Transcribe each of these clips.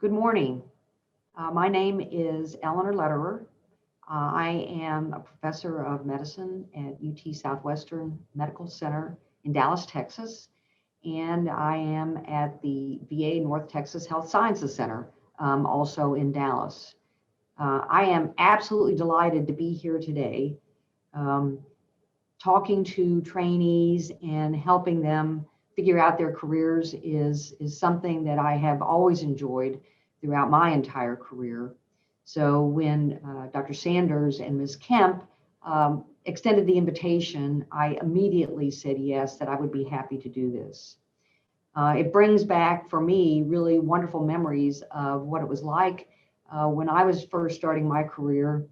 Good morning. My name is Eleanor Lederer. I am a professor of medicine at UT Southwestern Medical Center in Dallas, Texas, and I am at the VA North Texas Health Sciences Center, also in Dallas. I am absolutely delighted to be here today, talking to trainees and helping them figure out their careers is something that I have always enjoyed throughout my entire career. So when Dr. Sanders and Ms. Kemp extended the invitation, I immediately said yes, that I would be happy to do this. It brings back for me really wonderful memories of what it was like when I was first starting my career,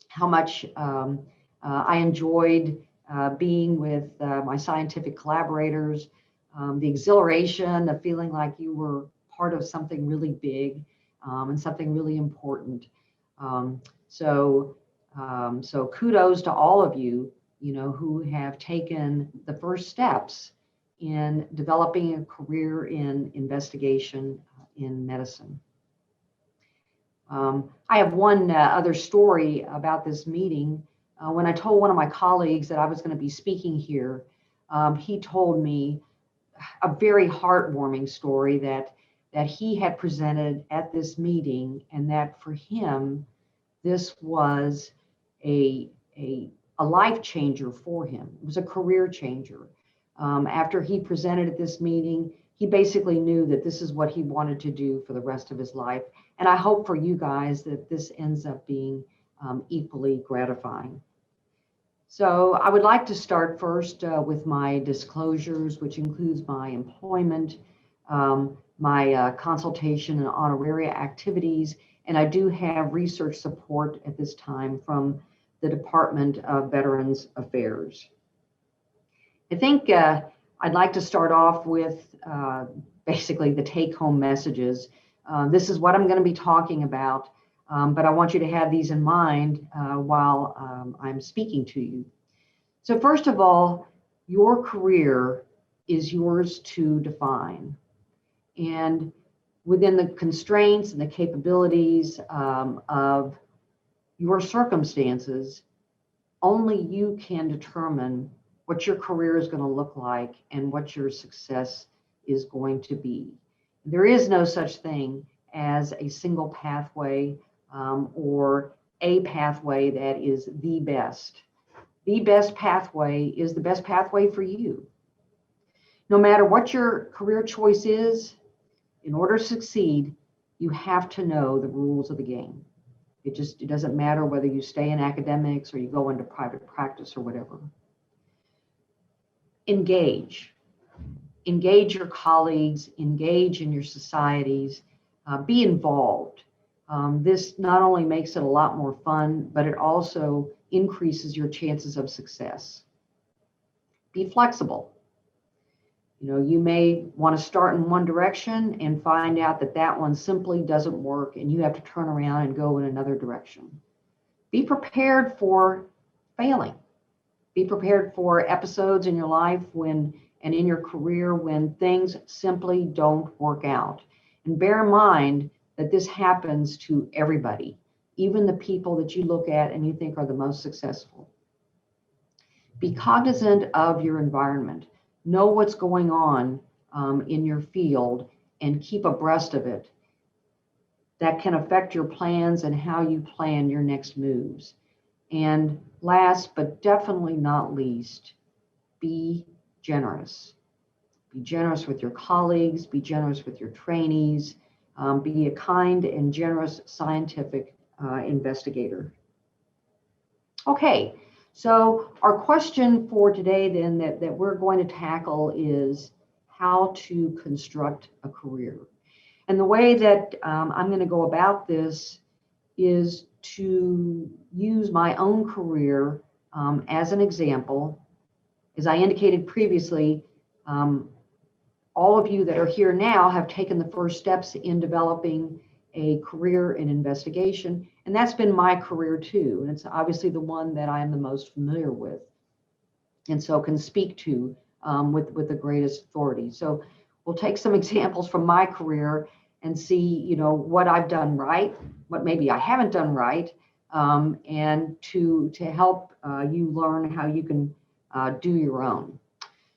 how much I enjoyed being with my scientific collaborators, the exhilaration of feeling like you were part of something really big and something really important. So kudos to all of you, who have taken the first steps in developing a career in investigation in medicine. I have one other story about this meeting. When I told one of my colleagues that I was going to be speaking here, he told me a very heartwarming story that he had presented at this meeting, and that for him, this was a life changer for him. It was a career changer. After he presented at this meeting, he basically knew that this is what he wanted to do for the rest of his life. And I hope for you guys that this ends up being equally gratifying. So I would like to start first with my disclosures, which includes my employment, my consultation and honoraria activities, and I do have research support at this time from the Department of Veterans Affairs. I think I'd like to start off with basically the take-home messages. This is what I'm going to be talking about, but I want you to have these in mind while I'm speaking to you. So first of all, your career is yours to define. And within the constraints and the capabilities of your circumstances, only you can determine what your career is going to look like and what your success is going to be. There is no such thing as a single pathway or a pathway that is the best. The best pathway is the best pathway for you. No matter what your career choice is, in order to succeed, you have to know the rules of the game. It doesn't matter whether you stay in academics or you go into private practice or whatever. Engage your colleagues, engage in your societies, be involved. This not only makes it a lot more fun, but it also increases your chances of success. Be flexible. You may want to start in one direction and find out that one simply doesn't work and you have to turn around and go in another direction. Be prepared for failing. Be prepared for episodes in your life and in your career when things simply don't work out. And bear in mind that this happens to everybody, even the people that you look at and you think are the most successful. Be cognizant of your environment. Know what's going on in your field and keep abreast of it. That can affect your plans and how you plan your next moves. And last, but definitely not least, be generous. Be generous with your colleagues, be generous with your trainees, be a kind and generous scientific investigator. Okay, so our question for today then that we're going to tackle is how to construct a career. And the way that I'm going to go about this is to use my own career as an example. As I indicated previously, all of you that are here now have taken the first steps in developing a career in investigation, and that's been my career too. And it's obviously the one that I am the most familiar with, and so can speak to with the greatest authority. So we'll take some examples from my career and see, what I've done right, what maybe I haven't done right, and to help you learn how you can do your own.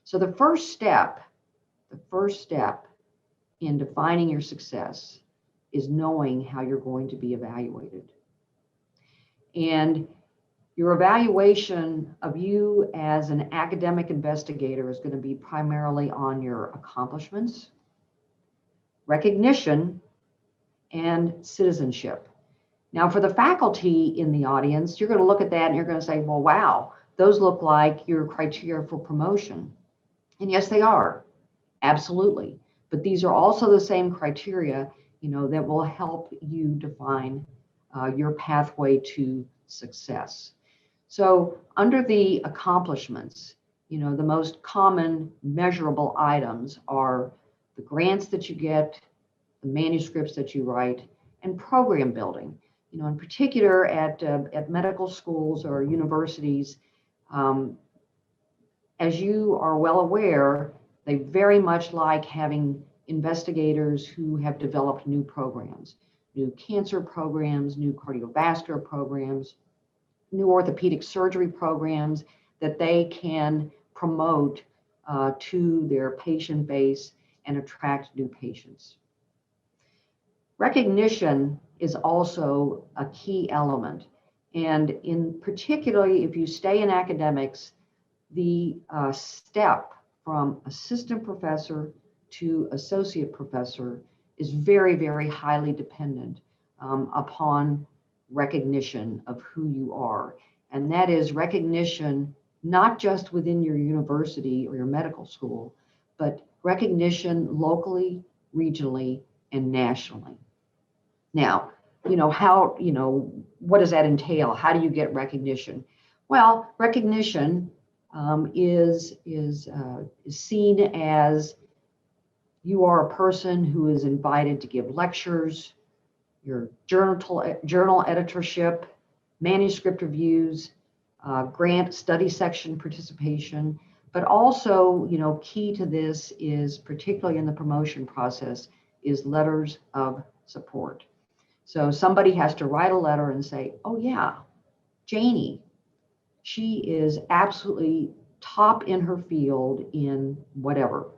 So the first step in defining your success is knowing how you're going to be evaluated. And your evaluation of you as an academic investigator is going to be primarily on your accomplishments, recognition, and citizenship. Now, for the faculty in the audience, you're going to look at that and you're going to say, well, wow, those look like your criteria for promotion. And yes, they are. Absolutely. But these are also the same criteria, that will help you define your pathway to success. So under the accomplishments, the most common measurable items are the grants that you get, the manuscripts that you write, and program building. In particular at medical schools or universities, as you are well aware, they very much like having investigators who have developed new programs, new cancer programs, new cardiovascular programs, new orthopedic surgery programs that they can promote to their patient base and attract new patients. Recognition is also a key element. And in particularly, if you stay in academics, the step from assistant professor to associate professor is very, very highly dependent upon recognition of who you are. And that is recognition not just within your university or your medical school, but recognition locally, regionally, and nationally. Now, how, what does that entail? How do you get recognition? Well, recognition is seen as you are a person who is invited to give lectures, your journal editorship, manuscript reviews, grant study section participation, but also, key to this is, particularly in the promotion process, is letters of support. So somebody has to write a letter and say, oh yeah, Janie, she is absolutely top in her field in whatever.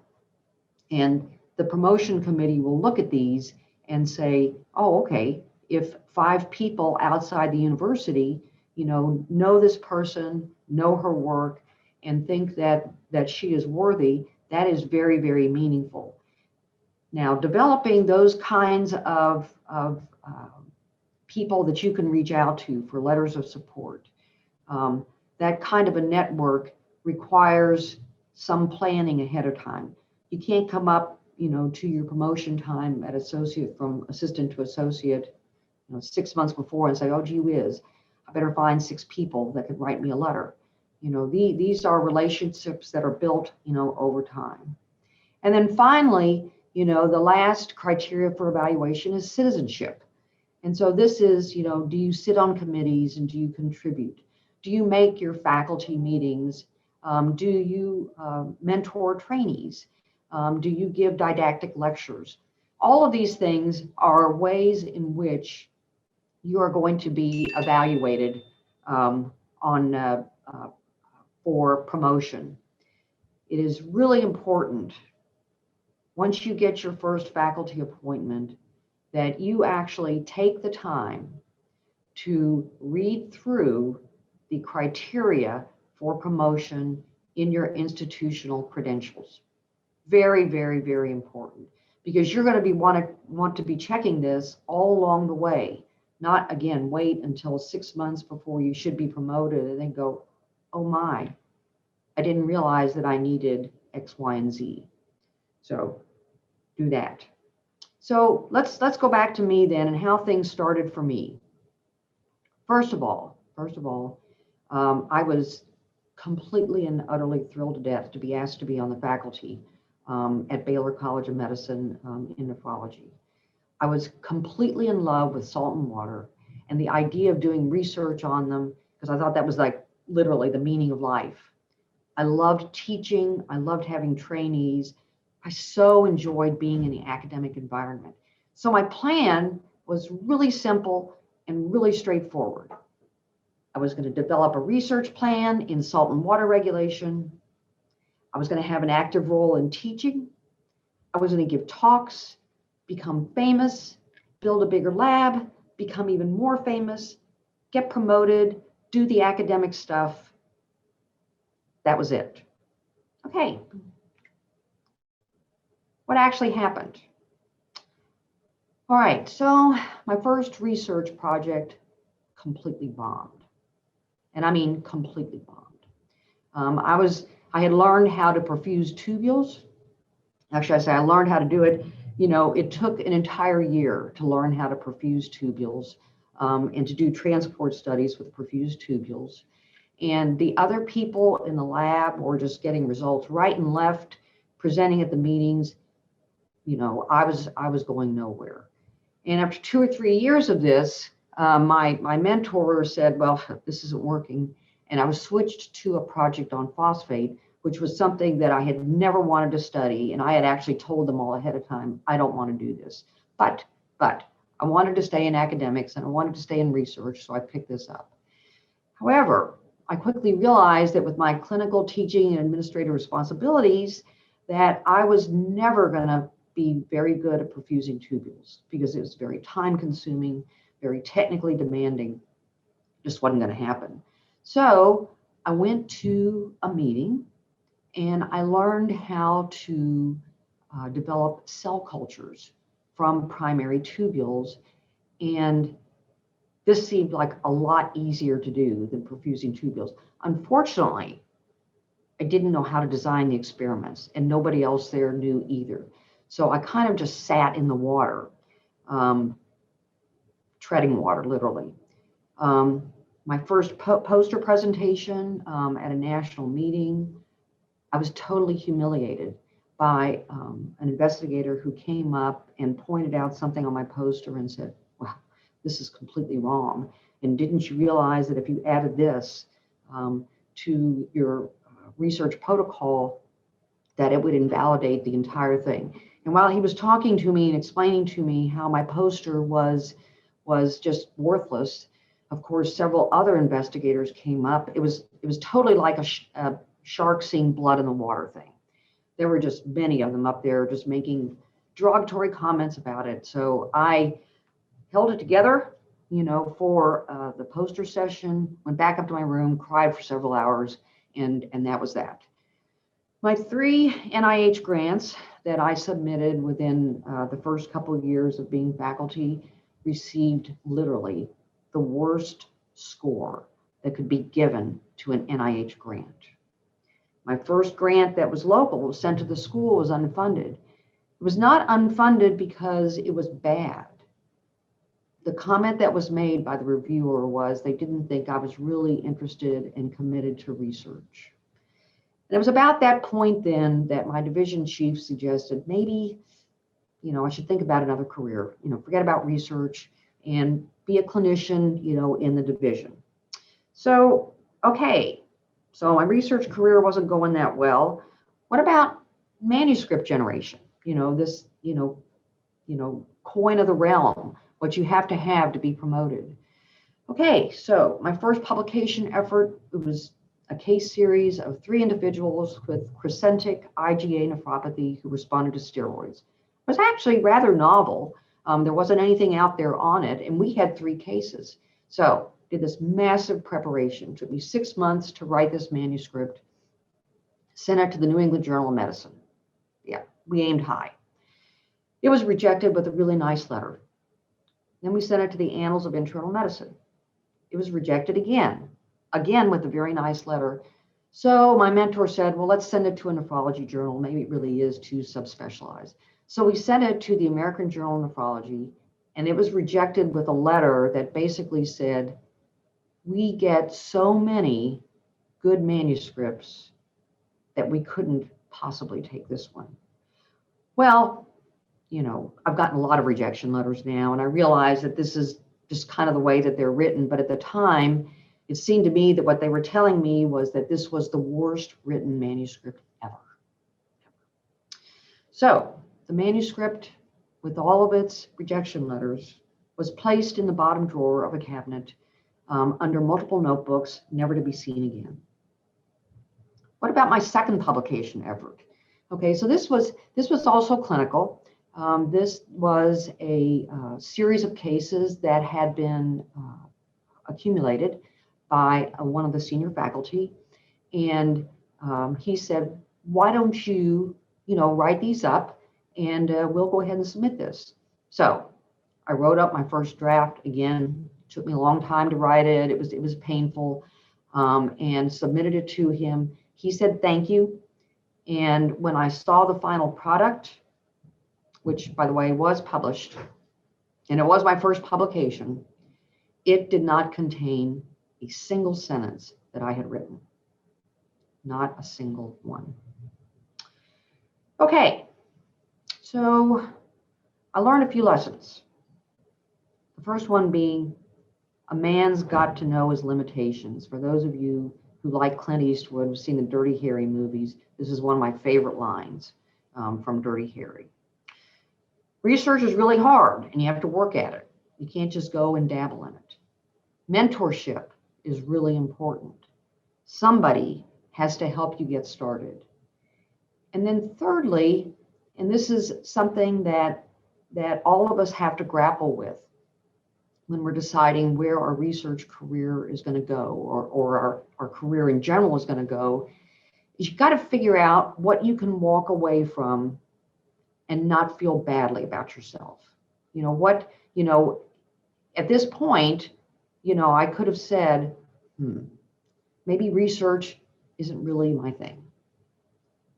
And the promotion committee will look at these and say, oh, okay, if 5 people outside the university, know this person, know her work, and think that she is worthy, that is very, very meaningful. Now, developing those kinds of people that you can reach out to for letters of support, that kind of a network requires some planning ahead of time. You can't come up, to your promotion time at associate, from assistant to associate, 6 months before and say, oh, gee whiz, I better find 6 people that could write me a letter. These are relationships that are built, over time. And then finally, the last criteria for evaluation is citizenship. And so this is, do you sit on committees and do you contribute? Do you make your faculty meetings? Do you mentor trainees? Do you give didactic lectures? All of these things are ways in which you are going to be evaluated for promotion. It is really important, once you get your first faculty appointment, that you actually take the time to read through the criteria for promotion in your institutional credentials. Very, very, very important, because you're going to want to be checking this all along the way. Not, again, wait until 6 months before you should be promoted and then go, oh my, I didn't realize that I needed X, Y, and Z. So do that. So let's go back to me then and how things started for me. First of all, I was completely and utterly thrilled to death to be asked to be on the faculty at Baylor College of Medicine in nephrology. I was completely in love with salt and water and the idea of doing research on them, because I thought that was like literally the meaning of life. I loved teaching. I loved having trainees. I so enjoyed being in the academic environment. So my plan was really simple and really straightforward. I was going to develop a research plan in salt and water regulation. I was going to have an active role in teaching. I was going to give talks, become famous, build a bigger lab, become even more famous, get promoted, do the academic stuff. That was it. Okay. What actually happened? All right, so my first research project completely bombed. And I mean completely bombed. I had learned how to perfuse tubules. Actually, I learned how to do it. It took an entire year to learn how to perfuse tubules and to do transport studies with perfused tubules. And the other people in the lab were just getting results right and left, presenting at the meetings. I was going nowhere. And after 2 or 3 years of this, my mentor said, well, this isn't working. And I was switched to a project on phosphate, which was something that I had never wanted to study. And I had actually told them all ahead of time, I don't want to do this. But I wanted to stay in academics and I wanted to stay in research, so I picked this up. However, I quickly realized that with my clinical teaching and administrative responsibilities, that I was never going to be very good at perfusing tubules because it was very time consuming, very technically demanding. Just wasn't going to happen. So I went to a meeting and I learned how to develop cell cultures from primary tubules. And this seemed like a lot easier to do than perfusing tubules. Unfortunately, I didn't know how to design the experiments and nobody else there knew either. So I kind of just sat in the water, treading water, literally. My first poster presentation at a national meeting, I was totally humiliated by an investigator who came up and pointed out something on my poster and said, wow, this is completely wrong. And didn't you realize that if you added this to your research protocol, that it would invalidate the entire thing? And while he was talking to me and explaining to me how my poster was just worthless, of course, several other investigators came up. It was totally like a shark seeing blood in the water thing. There were just many of them up there just making derogatory comments about it. So I held it together, for the poster session, went back up to my room, cried for several hours, and that was that. My 3 NIH grants that I submitted within the first couple of years of being faculty received literally the worst score that could be given to an NIH grant. My first grant that was local, was sent to the school, was unfunded. It was not unfunded because it was bad. The comment that was made by the reviewer was they didn't think I was really interested and committed to research. And it was about that point then that my division chief suggested maybe, I should think about another career, forget about research and be a clinician, in the division. So, okay, so my research career wasn't going that well. What about manuscript generation? This, coin of the realm, what you have to be promoted. Okay, so my first publication effort, it was a case series of 3 individuals with crescentic IgA nephropathy who responded to steroids. It was actually rather novel. There wasn't anything out there on it, and we had 3 cases. So did this massive preparation. It took me 6 months to write this manuscript, sent it to the New England Journal of Medicine. Yeah, we aimed high. It was rejected with a really nice letter. Then we sent it to the Annals of Internal Medicine. It was rejected again with a very nice letter. So my mentor said, well, let's send it to a nephrology journal. Maybe it really is too subspecialized. So we sent it to the American Journal of Nephrology, and it was rejected with a letter that basically said, we get so many good manuscripts that we couldn't possibly take this one. Well, I've gotten a lot of rejection letters now, and I realize that this is just kind of the way that they're written. But at the time, it seemed to me that what they were telling me was that this was the worst written manuscript ever. So the manuscript with all of its rejection letters, was placed in the bottom drawer of a cabinet under multiple notebooks, never to be seen again. What about my second publication effort? Okay, so this was also clinical. This was a series of cases that had been accumulated by one of the senior faculty, and he said, "Why don't you, write these up, and we'll go ahead and submit this." So I wrote up my first draft. Again, it took me a long time to write it. It was painful, and submitted it to him. He said, "Thank you." And when I saw the final product, which, by the way, was published, and it was my first publication, it did not contain a single sentence that I had written. Not a single one. Okay, so I learned a few lessons. The first one being, a man's got to know his limitations. For those of you who like Clint Eastwood, have seen the Dirty Harry movies, this is one of my favorite lines from Dirty Harry. Research is really hard, and you have to work at it. You can't just go and dabble in it. Mentorship is really important. Somebody has to help you get started. And then thirdly, and this is something that all of us have to grapple with when we're deciding where our research career is going to go, or our career in general is going to go, is you've got to figure out what you can walk away from and not feel badly about yourself. At this point, I could have said, maybe research isn't really my thing.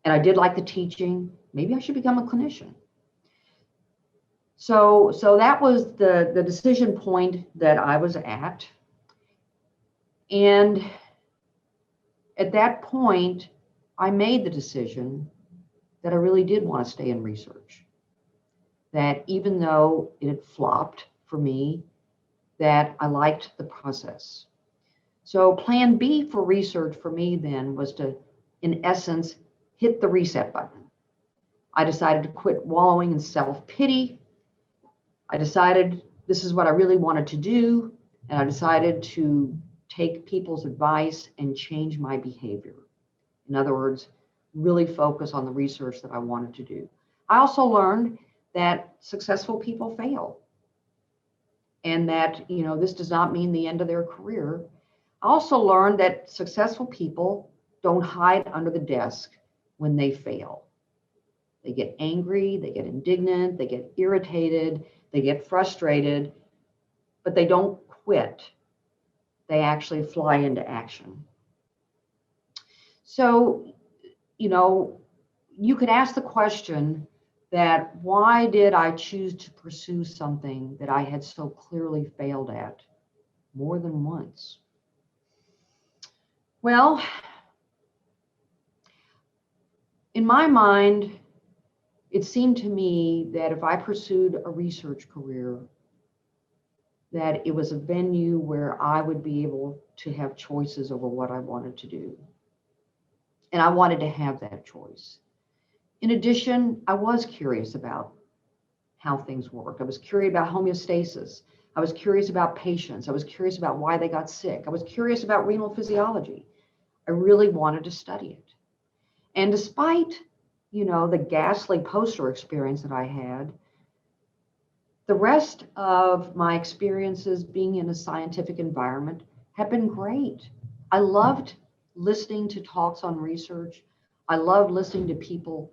And I did like the teaching. Maybe I should become a clinician. So that was the decision point that I was at. And at that point, I made the decision that I really did want to stay in research. That even though it had flopped for me, that I liked the process. So plan B for research for me then was to, in essence, hit the reset button. I decided to quit wallowing in self-pity. I decided this is what I really wanted to do, and I decided to take people's advice and change my behavior. In other words, really focus on the research that I wanted to do. I also learned that successful people fail, and that this does not mean the end of their career. I also learned that successful people don't hide under the desk when they fail. They get angry, they get indignant, they get irritated, they get frustrated, but they don't quit. They actually fly into action. So, you could ask the question that, why did I choose to pursue something that I had so clearly failed at more than once? Well, in my mind, it seemed to me that if I pursued a research career, that it was a venue where I would be able to have choices over what I wanted to do. And I wanted to have that choice. In addition, I was curious about how things work. I was curious about homeostasis. I was curious about patients. I was curious about why they got sick. I was curious about renal physiology. I really wanted to study it. And despite, the ghastly poster experience that I had, the rest of my experiences being in a scientific environment have been great. I loved listening to talks on research. I loved listening to people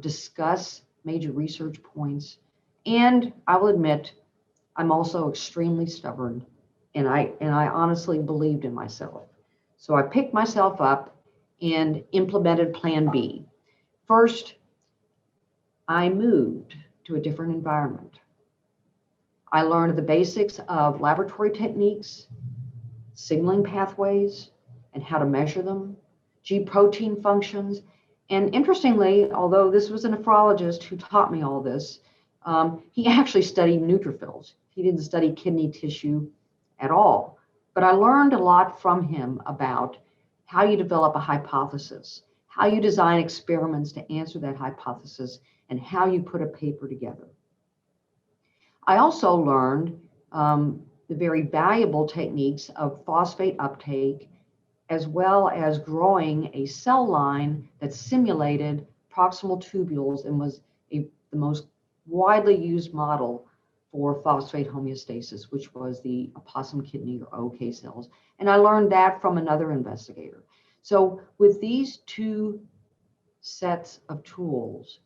discuss major research points. And I will admit, I'm also extremely stubborn, and I honestly believed in myself. So I picked myself up and implemented Plan B. First, I moved to a different environment. I learned the basics of laboratory techniques, signaling pathways, and how to measure them, G protein functions. And interestingly, although this was a nephrologist who taught me all this, he actually studied neutrophils. He didn't study kidney tissue at all. But I learned a lot from him about how you develop a hypothesis, how you design experiments to answer that hypothesis, and how you put a paper together. I also learned the very valuable techniques of phosphate uptake, as well as growing a cell line that simulated proximal tubules and was the most widely used model for phosphate homeostasis, which was the opossum kidney or OK cells. And I learned that from another investigator. So with these two sets of tools,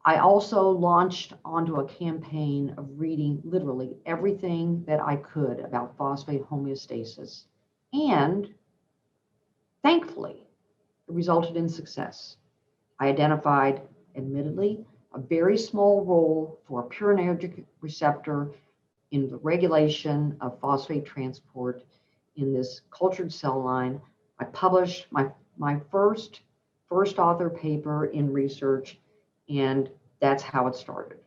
I also launched onto a campaign of reading literally everything that I could about phosphate homeostasis. And thankfully, it resulted in success. I identified, admittedly, a very small role for a purinergic receptor in the regulation of phosphate transport in this cultured cell line. I published my first author paper in research, and that's how it started.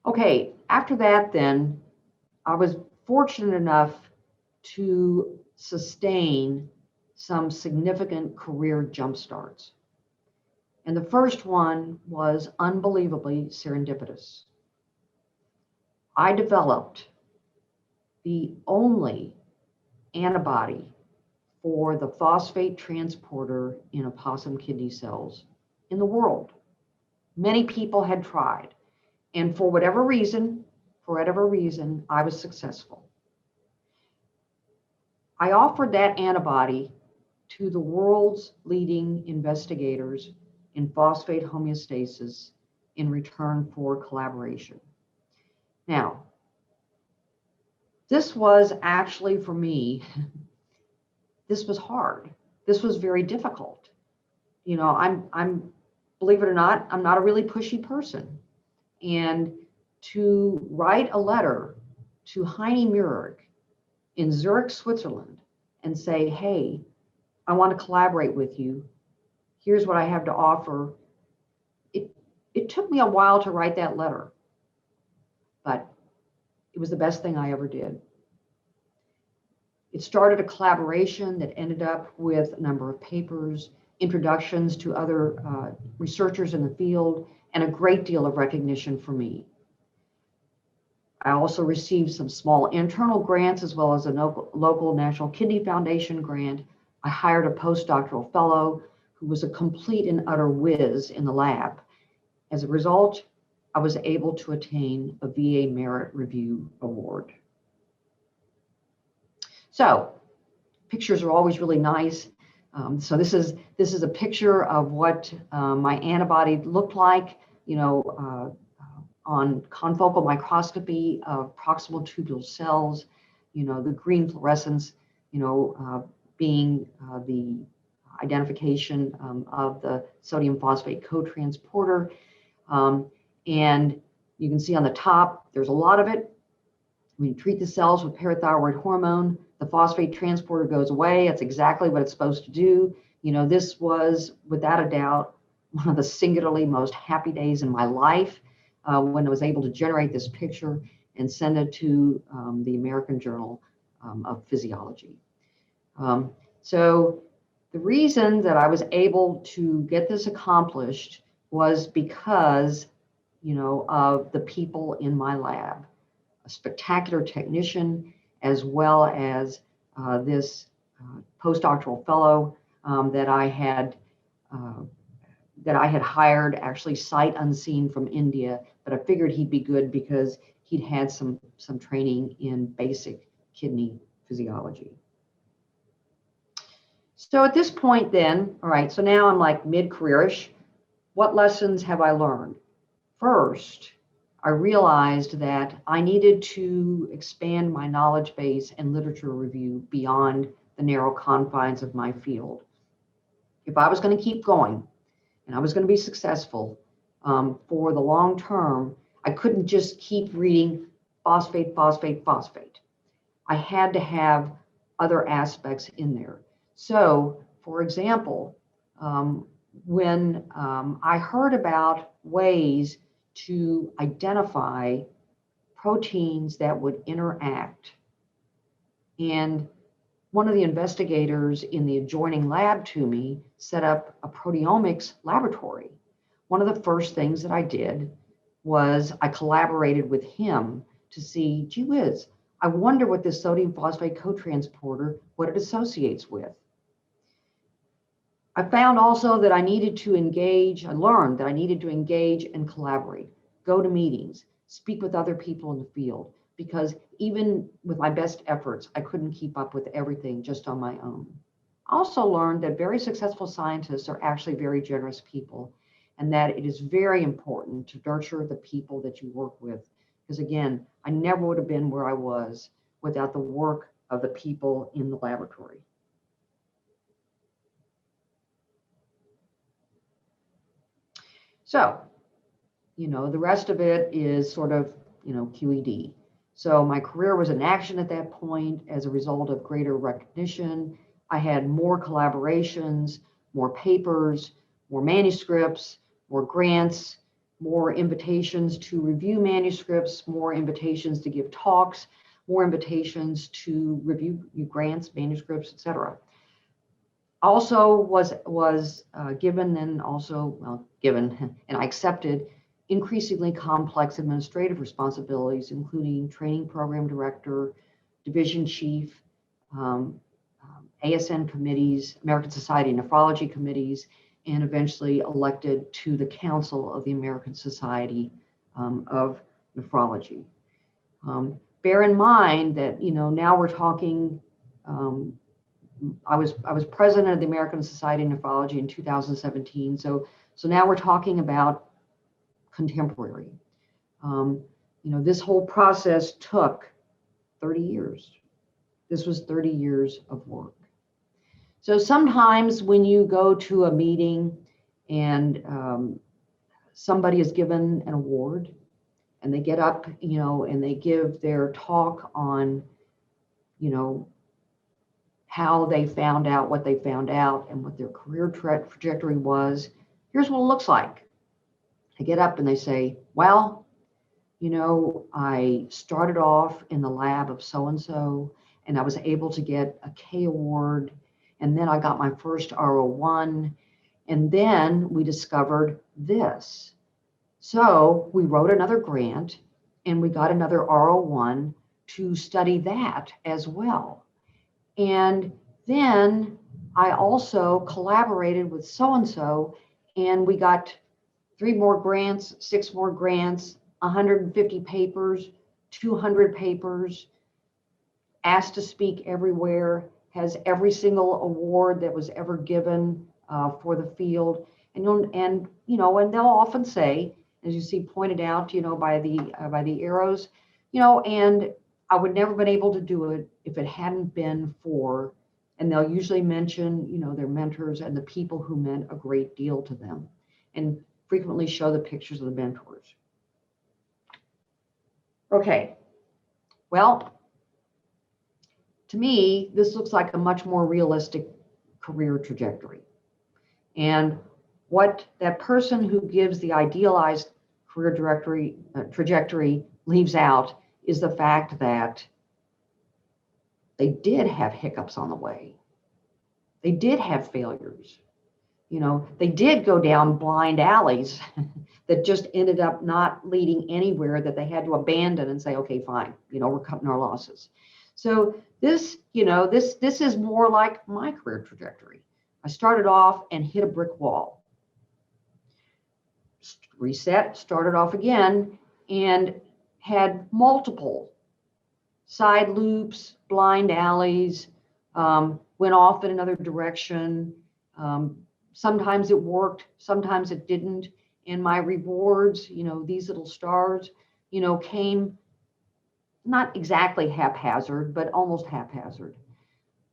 Okay, after that then, I was fortunate enough to sustain some significant career jump starts. And the first one was unbelievably serendipitous. I developed the only antibody for the phosphate transporter in opossum kidney cells in the world. Many people had tried, and for whatever reason, I was successful. I offered that antibody to the world's leading investigators in phosphate homeostasis in return for collaboration. Now, this was actually for me, this was hard. This was very difficult. You know, I'm believe it or not, I'm not a really pushy person. And to write a letter to Heine Murig in Zurich, Switzerland, and say, hey, I want to collaborate with you. Here's what I have to offer. It took me a while to write that letter, but it was the best thing I ever did. It started a collaboration that ended up with a number of papers, introductions to other researchers in the field, and a great deal of recognition for me. I also received some small internal grants as well as a local National Kidney Foundation grant. I hired a postdoctoral fellow who was a complete and utter whiz in the lab. As a result, I was able to attain a VA Merit Review Award. So pictures are always really nice. So this is a picture of what my antibody looked like, you know, on confocal microscopy of proximal tubule cells, you know, the green fluorescence, you know, being the identification of the sodium phosphate cotransporter. And you can see on the top, there's a lot of it. When you treat the cells with parathyroid hormone, the phosphate transporter goes away. That's exactly what it's supposed to do. You know, this was, without a doubt, one of the singularly most happy days in my life when I was able to generate this picture and send it to the American Journal of Physiology. So the reason that I was able to get this accomplished was because, you know, of the people in my lab, a spectacular technician, as well as this postdoctoral fellow that I had hired, actually sight unseen from India, but I figured he'd be good because he'd had some training in basic kidney physiology. So at this point then, all right, so now I'm like mid-careerish. What lessons have I learned? First, I realized that I needed to expand my knowledge base and literature review beyond the narrow confines of my field. If I was going to keep going and I was going to be successful for the long term, I couldn't just keep reading phosphate, phosphate, phosphate. I had to have other aspects in there. So, for example, when I heard about ways to identify proteins that would interact, and one of the investigators in the adjoining lab to me set up a proteomics laboratory, one of the first things that I did was I collaborated with him to see, gee whiz, I wonder what this sodium phosphate cotransporter, what it associates with. I found also that I learned that I needed to engage and collaborate, go to meetings, speak with other people in the field, because even with my best efforts, I couldn't keep up with everything just on my own. I also learned that very successful scientists are actually very generous people, and that it is very important to nurture the people that you work with. Because again, I never would have been where I was without the work of the people in the laboratory. So, the rest of it is sort of, QED. So my career was in action at that point as a result of greater recognition. I had more collaborations, more papers, more manuscripts, more grants, more invitations to review manuscripts, more invitations to give talks, more invitations to review grants, manuscripts, etc. Also was given and I accepted increasingly complex administrative responsibilities, including training program director, division chief, ASN committees, American Society of Nephrology committees, and eventually elected to the Council of the American Society of Nephrology. Bear in mind that, now we're talking, I was president of the American Society of Nephrology in 2017. So now we're talking about contemporary. This whole process took 30 years. This was 30 years of work. So sometimes when you go to a meeting and somebody is given an award and they get up, and they give their talk on, how they found out what they found out and what their career trajectory was, here's what it looks like. They get up and they say, well, I started off in the lab of so-and-so, and I was able to get a K award, and then I got my first R01, and then we discovered this. So we wrote another grant, and we got another R01 to study that as well. And then I also collaborated with so-and-so, and we got 3 more grants, 6 more grants, 150 papers, 200 papers, asked to speak everywhere, has every single award that was ever given for the field. And they'll often say, as you see pointed out, by the arrows, and I would never been able to do it if it hadn't been for, and they'll usually mention, their mentors and the people who meant a great deal to them, and frequently show the pictures of the mentors. Okay, well, to me, this looks like a much more realistic career trajectory. And what that person who gives the idealized career trajectory leaves out is the fact that they did have hiccups on the way. They did have failures. They did go down blind alleys that just ended up not leading anywhere, that they had to abandon and say, okay, fine, we're cutting our losses. So this is more like my career trajectory. I started off and hit a brick wall. Reset, started off again, and had multiple side loops, blind alleys, went off in another direction. Sometimes it worked, sometimes it didn't. And my rewards, these little stars, came not exactly haphazard, but almost haphazard.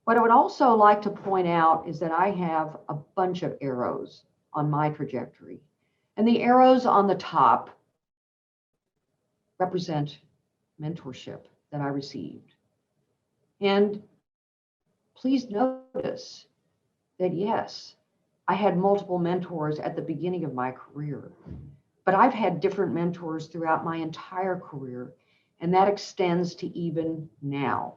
What I would also like to point out is that I have a bunch of arrows on my trajectory. And the arrows on the top represent mentorship that I received. And please notice that, yes, I had multiple mentors at the beginning of my career, but I've had different mentors throughout my entire career, and that extends to even now,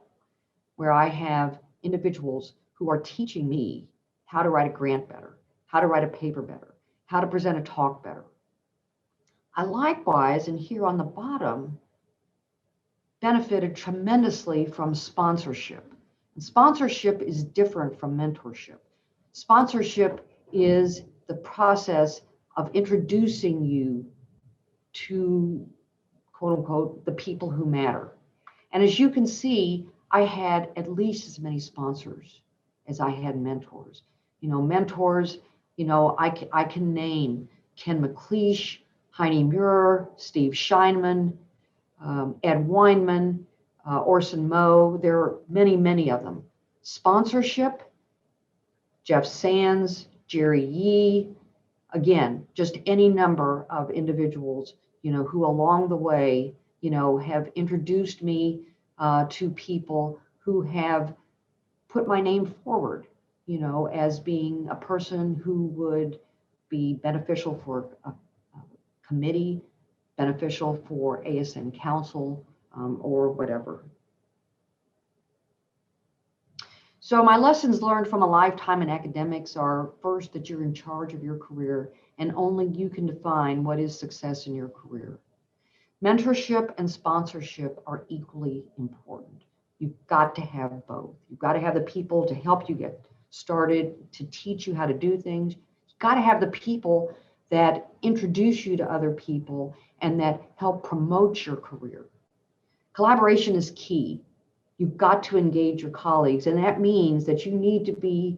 where I have individuals who are teaching me how to write a grant better, how to write a paper better, how to present a talk better. I likewise, and here on the bottom, benefited tremendously from sponsorship. And sponsorship is different from mentorship. Sponsorship is the process of introducing you to, quote unquote, the people who matter. And as you can see, I had at least as many sponsors as I had mentors. Mentors, I can name Ken McLeish, Heine Muir, Steve Scheinman, Ed Weinman, Orson Moe. There are many, many of them. Sponsorship, Jeff Sands, Jerry Yee, again, just any number of individuals, who along the way, have introduced me to people who have put my name forward, as being a person who would be beneficial for a committee, beneficial for ASN Council, or whatever. So my lessons learned from a lifetime in academics are, first, that you're in charge of your career and only you can define what is success in your career. Mentorship and sponsorship are equally important. You've got to have both. You've got to have the people to help you get started, to teach you how to do things. You've got to have the people that introduce you to other people and that help promote your career. Collaboration is key. You've got to engage your colleagues, and that means that you need to be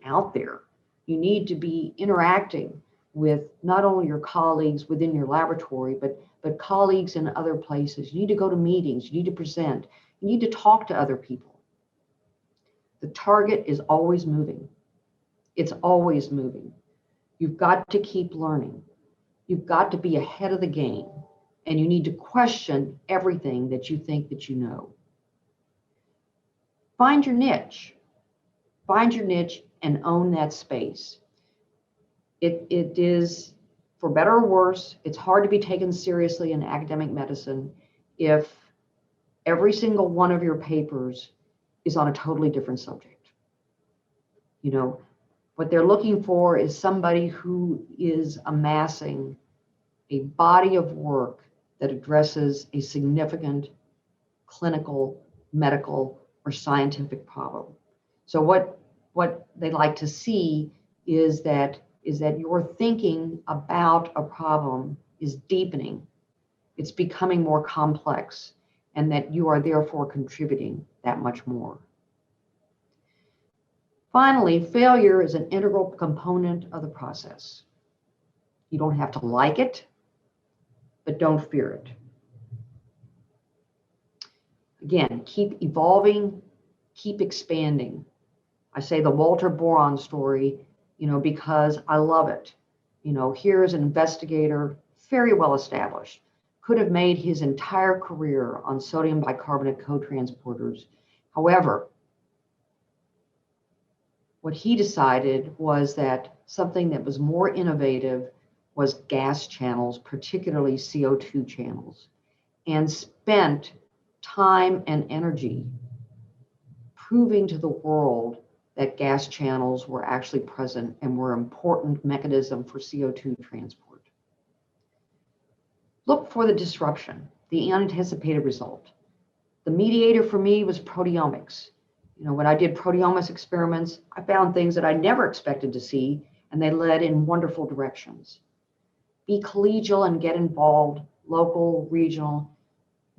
out there. You need to be interacting with not only your colleagues within your laboratory, but colleagues in other places. You need to go to meetings, you need to present, you need to talk to other people. The target is always moving. It's always moving. You've got to keep learning. You've got to be ahead of the game, and you need to question everything that you think that you know. Find your niche. Find your niche and own that space. It is, for better or worse, it's hard to be taken seriously in academic medicine if every single one of your papers is on a totally different subject. What they're looking for is somebody who is amassing a body of work that addresses a significant clinical, medical, or scientific problem. So what they like to see is that your thinking about a problem is deepening, it's becoming more complex, and that you are therefore contributing that much more. Finally, failure is an integral component of the process. You don't have to like it, but don't fear it. Again, keep evolving, keep expanding. I say the Walter Boron story, because I love it. Here is an investigator, very well established, could have made his entire career on sodium bicarbonate cotransporters. However, what he decided was that something that was more innovative was gas channels, particularly CO2 channels, and spent time and energy proving to the world that gas channels were actually present and were an important mechanism for CO2 transport. Look for the disruption, the unanticipated result. The mediator for me was proteomics. When I did proteomics experiments, I found things that I never expected to see, and they led in wonderful directions. Be collegial and get involved, local, regional,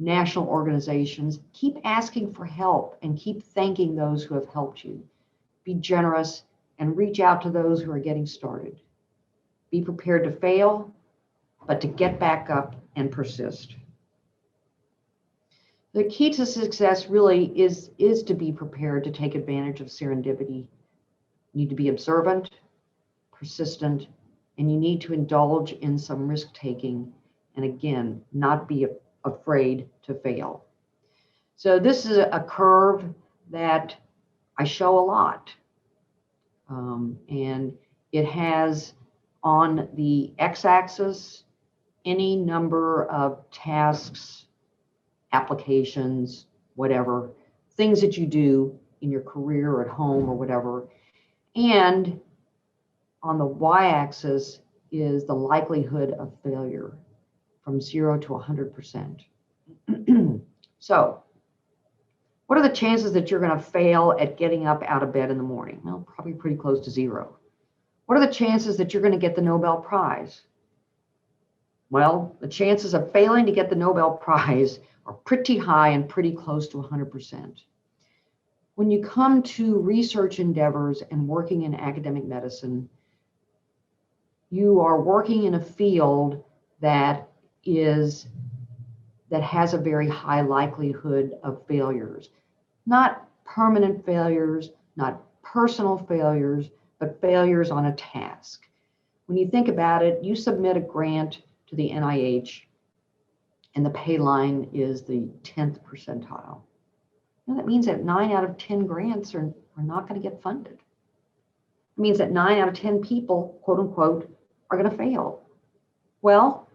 national organizations. Keep asking for help and keep thanking those who have helped you. Be generous and reach out to those who are getting started. Be prepared to fail, but to get back up and persist. The key to success really is to be prepared to take advantage of serendipity. You need to be observant, persistent, and you need to indulge in some risk-taking, and again, not be afraid to fail. So this is a curve that I show a lot. And it has on the x-axis any number of tasks, applications, whatever, things that you do in your career or at home or whatever. And on the y-axis is the likelihood of failure from 0 to 100%. So, what are the chances that you're going to fail at getting up out of bed in the morning? Well, probably pretty close to 0. What are the chances that you're going to get the Nobel Prize? Well, the chances of failing to get the Nobel Prize are pretty high and pretty close to 100%. When you come to research endeavors and working in academic medicine, you are working in a field that has a very high likelihood of failures. Not permanent failures, not personal failures, but failures on a task. When you think about it, you submit a grant to the NIH, and the pay line is the 10th percentile. That means that 9 out of 10 grants are not going to get funded. It means that 9 out of 10 people, quote unquote, are going to fail. Well,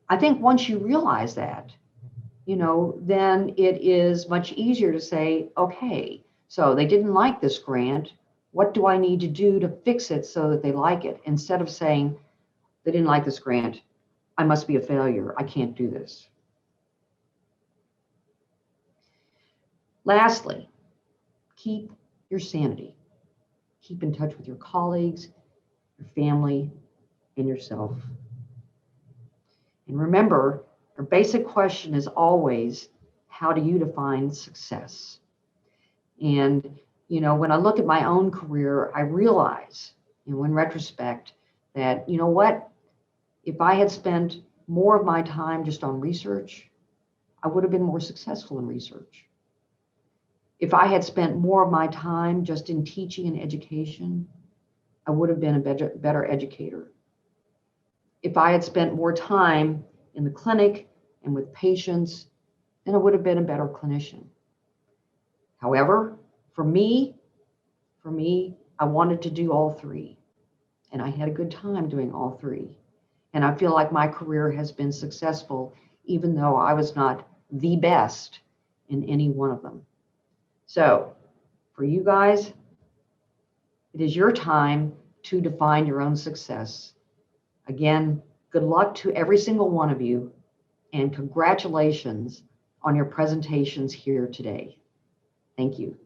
I think once you realize that, then it is much easier to say, okay, so they didn't like this grant. What do I need to do to fix it so that they like it? Instead of saying, they didn't like this grant, I must be a failure, I can't do this. Lastly, keep your sanity. Keep in touch with your colleagues, your family, and yourself. And remember, your basic question is always, how do you define success? And, when I look at my own career, I realize, in retrospect, that, if I had spent more of my time just on research, I would have been more successful in research. If I had spent more of my time just in teaching and education, I would have been a better educator. If I had spent more time in the clinic and with patients, then I would have been a better clinician. However, for me, I wanted to do all three. And I had a good time doing all three. And I feel like my career has been successful, even though I was not the best in any one of them. So for you guys, it is your time to define your own success. Again, good luck to every single one of you, and congratulations on your presentations here today. Thank you.